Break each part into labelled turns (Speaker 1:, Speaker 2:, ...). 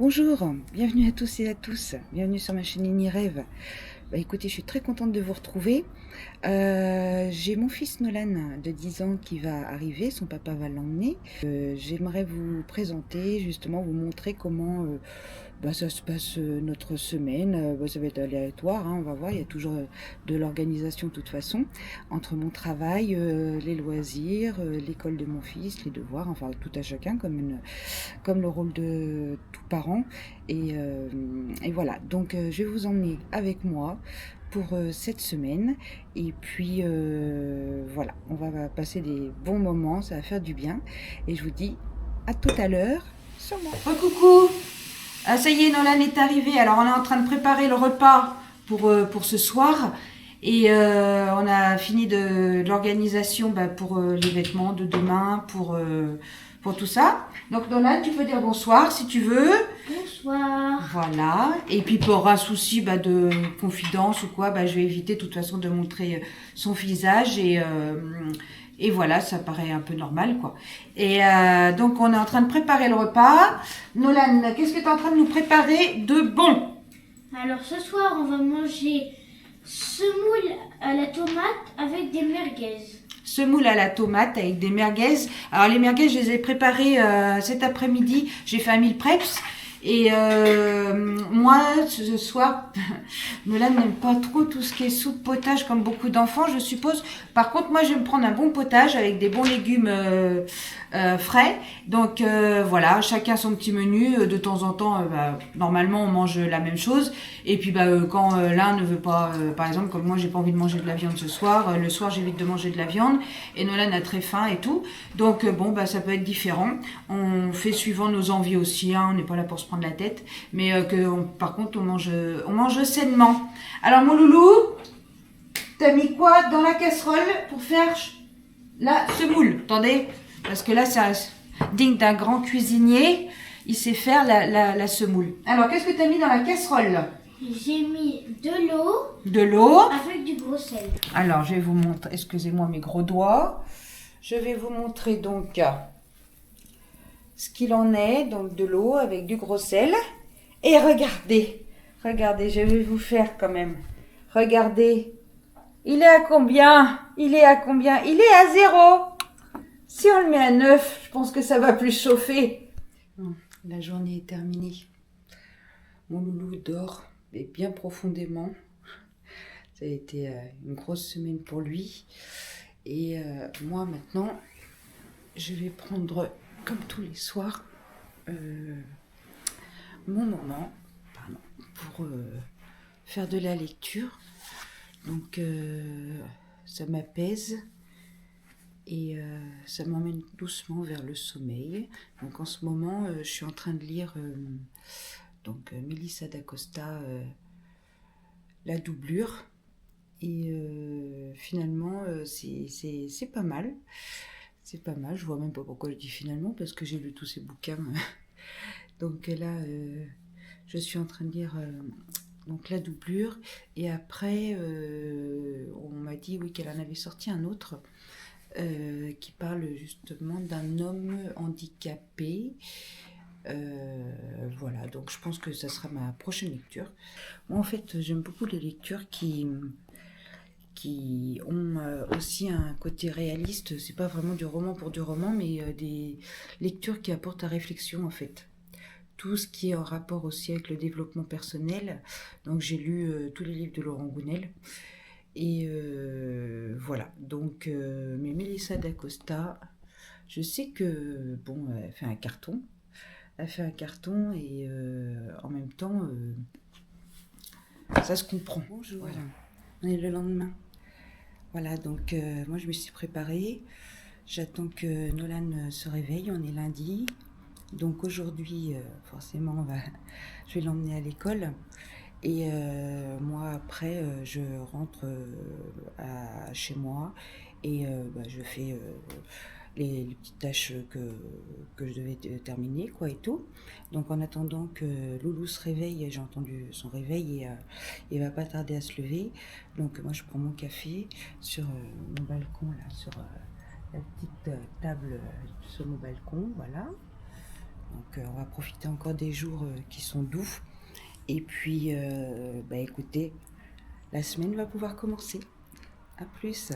Speaker 1: Bonjour, bienvenue à tous et à tous, bienvenue sur ma chaîne Nini Rêve. Écoutez, je suis très contente de vous retrouver. J'ai mon fils Nolan de 10 ans qui va arriver, son papa va l'emmener. J'aimerais vous présenter, justement vous montrer comment ça se passe notre semaine. Ça va être aléatoire, hein, on va voir, il y a toujours de l'organisation de toute façon, entre mon travail, les loisirs, l'école de mon fils, les devoirs, enfin tout à chacun comme le rôle de tout parent. Et voilà, donc je vais vous emmener avec moi pour cette semaine. Et puis voilà, on va passer des bons moments, ça va faire du bien. Et je vous dis à tout à l'heure sur moi. Coucou. Ah, ça y est, Nolan est arrivé. Alors on est en train de préparer le repas pour ce soir. Et on a fini de l'organisation pour les vêtements de demain, pour tout ça. Donc Nolan, tu peux dire bonsoir si tu veux.
Speaker 2: Bonsoir.
Speaker 1: Voilà. Et puis pour un souci de confidence ou quoi, je vais éviter de toute façon de montrer son visage et voilà, ça paraît un peu normal quoi. Et donc on est en train de préparer le repas. Nolan, qu'est-ce que tu es en train de nous préparer de bon?
Speaker 2: Alors ce soir, on va manger semoule à la tomate avec des merguez.
Speaker 1: Semoule à la tomate avec des merguez. Alors les merguez, je les ai préparées cet après-midi. J'ai fait un meal preps. Et moi, ce soir, Nolan n'aime pas trop tout ce qui est soupe, potage, comme beaucoup d'enfants, je suppose. Par contre, moi, je vais me prendre un bon potage avec des bons légumes frais. Donc voilà, chacun son petit menu. De temps en temps, normalement, on mange la même chose. Et puis quand l'un ne veut pas, par exemple, comme moi, j'ai pas envie de manger de la viande ce soir. Le soir, j'évite de manger de la viande. Et Nolan a très faim et tout. Donc ça peut être différent. On fait suivant nos envies aussi. Hein. On n'est pas là pour se prendre la tête. Mais par contre, on mange sainement. Alors mon loulou, t'as mis quoi dans la casserole pour faire la semoule? Attendez, parce que là, c'est digne d'un grand cuisinier. Il sait faire la semoule. Alors, qu'est-ce que t'as mis dans la casserole?
Speaker 2: J'ai mis de l'eau.
Speaker 1: De l'eau.
Speaker 2: Avec du gros sel.
Speaker 1: Alors, je vais vous montrer, excusez-moi mes gros doigts. Je vais vous montrer donc ce qu'il en est. Donc, de l'eau avec du gros sel. Et regardez, je vais vous faire quand même. Regardez, il est à combien? Il est à 0. Si on le met à 9, je pense que ça va plus chauffer. La journée est terminée. Mon loulou dort, et bien profondément. Ça a été une grosse semaine pour lui. Et moi maintenant, je vais prendre, comme tous les soirs, mon moment pour faire de la lecture. Donc ça m'apaise et ça m'emmène doucement vers le sommeil. Donc en ce moment, je suis en train de lire Mélissa d'Acosta, La doublure. Et finalement, c'est pas mal. C'est pas mal. Je vois même pas pourquoi je dis finalement, parce que j'ai lu tous ces bouquins. Donc là, je suis en train de lire La doublure. Et après, on m'a dit qu'elle en avait sorti un autre qui parle justement d'un homme handicapé. Voilà, donc je pense que ça sera ma prochaine lecture. Moi, en fait, j'aime beaucoup les lectures qui ont aussi un côté réaliste. C'est pas vraiment du roman pour du roman, mais des lectures qui apportent à réflexion, en fait. Tout ce qui est en rapport aussi avec le développement personnel. Donc j'ai lu tous les livres de Laurent Gounel. Et voilà, donc mais Mélissa d'Acosta, je sais que elle fait un carton. Et en même temps, ça se comprend. Bonjour. Voilà. On est le lendemain. Voilà, donc moi je me suis préparée. J'attends que Nolan se réveille. On est lundi. Donc aujourd'hui, forcément, je vais l'emmener à l'école. Et moi, après, je rentre chez moi et je fais les petites tâches que je devais terminer, quoi, et tout. Donc en attendant que Loulou se réveille, j'ai entendu son réveil et il va pas tarder à se lever. Donc moi, je prends mon café sur mon balcon, là, sur la petite table sur mon balcon, voilà. Donc on va profiter encore des jours qui sont doux. Et puis, écoutez, la semaine va pouvoir commencer. À plus.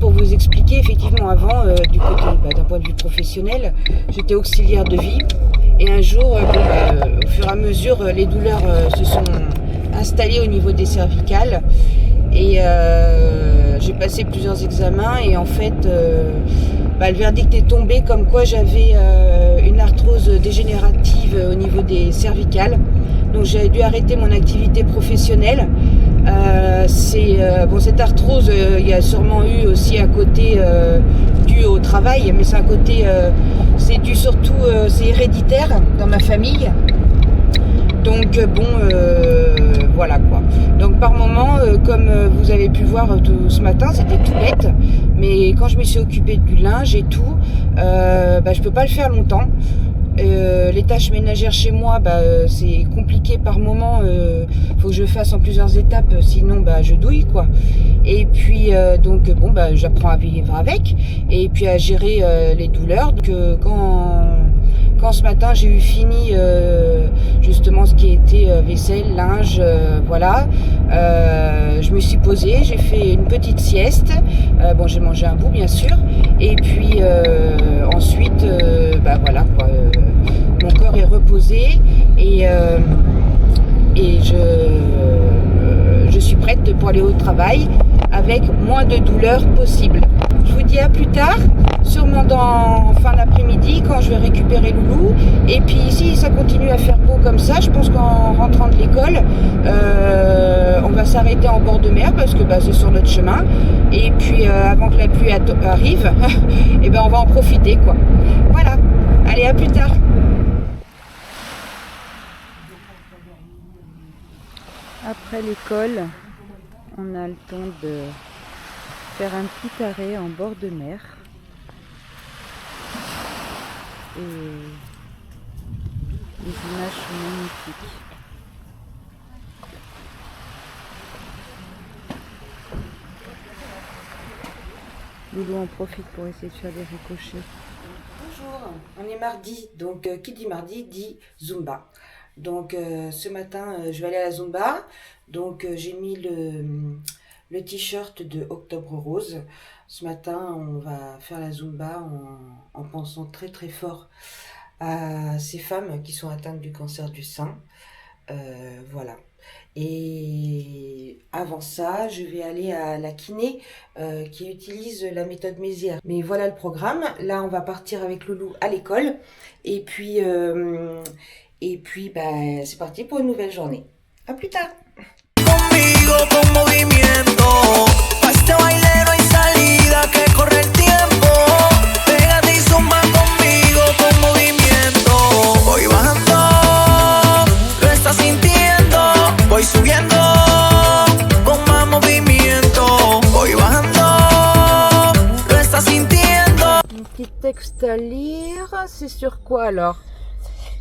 Speaker 1: Pour vous expliquer, effectivement, avant, du côté d'un point de vue professionnel, j'étais auxiliaire de vie. Et un jour, au fur et à mesure, les douleurs se sont installées au niveau des cervicales. Et j'ai passé plusieurs examens. Et en fait, le verdict est tombé comme quoi j'avais une arthrose dégénérative au niveau des cervicales. Donc j'ai dû arrêter mon activité professionnelle. Cette arthrose, il y a sûrement eu aussi un côté dû au travail, mais c'est un côté, c'est dû surtout, c'est héréditaire dans ma famille. Donc voilà quoi. Donc par moment, comme vous avez pu voir ce matin, c'était tout bête. Mais quand je me suis occupée du linge et tout, je peux pas le faire longtemps. Les tâches ménagères chez moi, c'est compliqué par moment. Faut que je fasse en plusieurs étapes, sinon je douille quoi. Et puis j'apprends à vivre avec et puis à gérer les douleurs. Donc quand ce matin j'ai eu fini justement ce qui était vaisselle, linge, je me suis posée, j'ai fait une petite sieste. J'ai mangé un bout bien sûr. Et puis ensuite, mon corps est reposé et je suis prête pour aller au travail avec moins de douleurs possible. Je vous dis à plus tard, sûrement dans fin d'après-midi quand je vais récupérer Loulou. Et puis si ça continue à faire beau comme ça, je pense qu'en rentrant de l'école, on va s'arrêter en bord de mer parce que c'est sur notre chemin. Et puis avant que la pluie arrive, on va en profiter quoi. Voilà, allez à plus tard. Après l'école, on a le temps de faire un petit arrêt en bord de mer. Et les images sont magnifiques. Loulou en profite pour essayer de faire des ricochets. Bonjour, on est mardi, donc qui dit mardi dit Zumba. Donc ce matin je vais aller à la Zumba, donc j'ai mis le t-shirt de Octobre Rose. Ce matin on va faire la Zumba en pensant très très fort à ces femmes qui sont atteintes du cancer du sein. Voilà. Et avant ça, je vais aller à la kiné qui utilise la méthode Mézières. Mais voilà le programme. Là, on va partir avec Loulou à l'école. Et puis bah, c'est parti pour une nouvelle journée. À plus tard. Conmigo, con movimiento, pa' este baile no hay salida, que corre el tiempo. Pégate y zumba conmigo, con movimiento. Voy bajando, lo estás sintiendo. Voy subiendo, con más movimiento. Voy bajando, lo estás sintiendo. Un petit texte à lire, c'est sur quoi alors?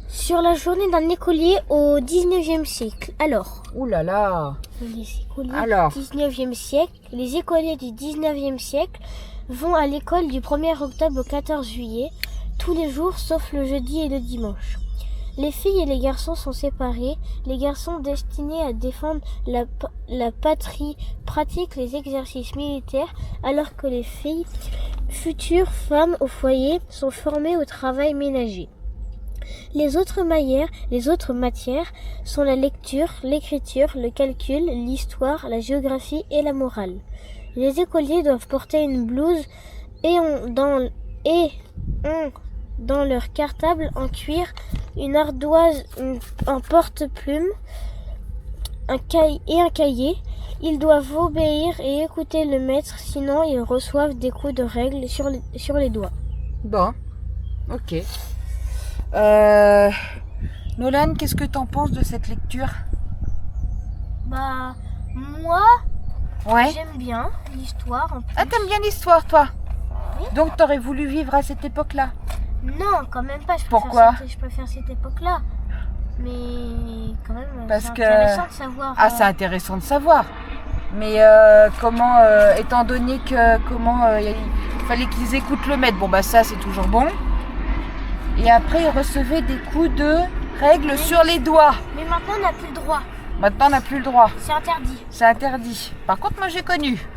Speaker 2: Sur la journée d'un écolier au 19e siècle. Alors,
Speaker 1: Ouh là là.
Speaker 2: Alors, 19e siècle, les écoliers du 19e siècle vont à l'école du 1er octobre au 14 juillet, tous les jours sauf le jeudi et le dimanche. Les filles et les garçons sont séparés. Les garçons destinés à défendre la patrie pratiquent les exercices militaires, alors que les filles, futures femmes au foyer, sont formées au travail ménager. Les autres matières sont la lecture, l'écriture, le calcul, l'histoire, la géographie et la morale. Les écoliers doivent porter une blouse et ont dans leur cartable en cuir une ardoise, un porte-plume, un cahier. Ils doivent obéir et écouter le maître, sinon ils reçoivent des coups de règle sur les doigts.
Speaker 1: Bon, ok. Nolan, qu'est-ce que t'en penses de cette lecture?
Speaker 2: Bah, moi,
Speaker 1: Ouais.
Speaker 2: j'aime bien l'histoire en plus.
Speaker 1: Ah, t'aimes bien l'histoire, toi?
Speaker 2: Oui.
Speaker 1: Donc t'aurais voulu vivre à cette époque-là?
Speaker 2: Non, quand même pas.
Speaker 1: Pourquoi?
Speaker 2: Je préfère cette époque-là. Mais quand même,
Speaker 1: Parce
Speaker 2: c'est
Speaker 1: que-
Speaker 2: intéressant de savoir.
Speaker 1: Ah, c'est intéressant de savoir. Mais comment, étant donné que il fallait qu'ils écoutent le maître, bon bah ça c'est toujours bon. Et après ils recevaient des coups de règle sur les doigts.
Speaker 2: Mais maintenant, on n'a plus le droit.
Speaker 1: Maintenant on n'a plus le droit.
Speaker 2: C'est interdit.
Speaker 1: C'est interdit. Par contre moi j'ai connu.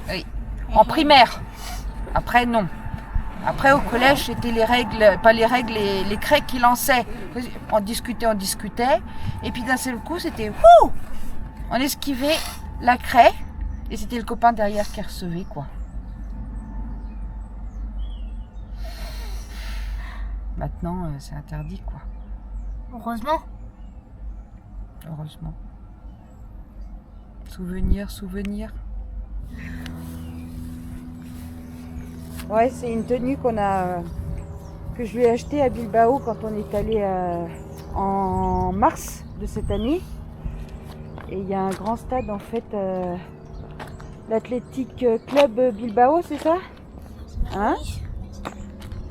Speaker 1: Oui. En primaire. Après non. Après au collège c'était les règles, pas les règles, les craies qui lançaient. On discutait. Et puis d'un seul coup c'était wouh. On esquivait la craie. Et c'était le copain derrière qui recevait quoi. Maintenant c'est interdit quoi.
Speaker 2: Heureusement.
Speaker 1: Heureusement. Souvenir. Ouais, c'est une tenue que je lui ai achetée à Bilbao quand on est allé en mars de cette année. Et il y a un grand stade en fait, l'Athletic Club Bilbao, c'est ça? Hein?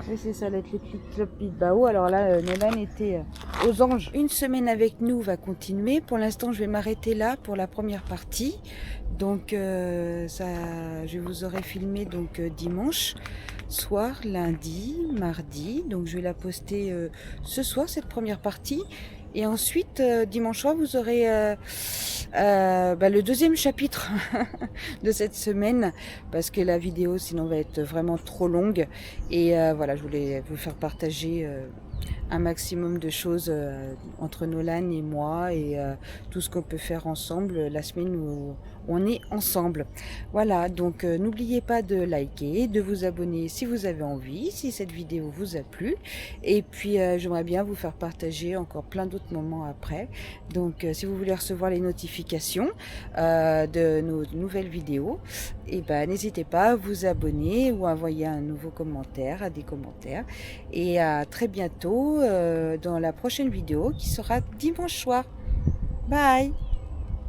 Speaker 1: Oui, c'est ça, l'Athletic Club Bilbao. Alors là, Nolan était aux anges. Une semaine avec nous va continuer. Pour l'instant, je vais m'arrêter là pour la première partie. Donc, je vous aurai filmé donc dimanche soir, lundi, mardi. Donc, je vais la poster ce soir, cette première partie. Et ensuite, dimanche soir, vous aurez le deuxième chapitre de cette semaine, parce que la vidéo sinon va être vraiment trop longue. Et voilà, je voulais vous faire partager un maximum de choses entre Nolan et moi, et tout ce qu'on peut faire ensemble la semaine où on est ensemble. Voilà, donc n'oubliez pas de liker, de vous abonner si vous avez envie, si cette vidéo vous a plu. Et puis j'aimerais bien vous faire partager encore plein d'autres moments après. Donc si vous voulez recevoir les notifications de nos nouvelles vidéos, et n'hésitez pas à vous abonner ou à envoyer un nouveau commentaire, des commentaires. Et à très bientôt dans la prochaine vidéo qui sera dimanche soir. Bye!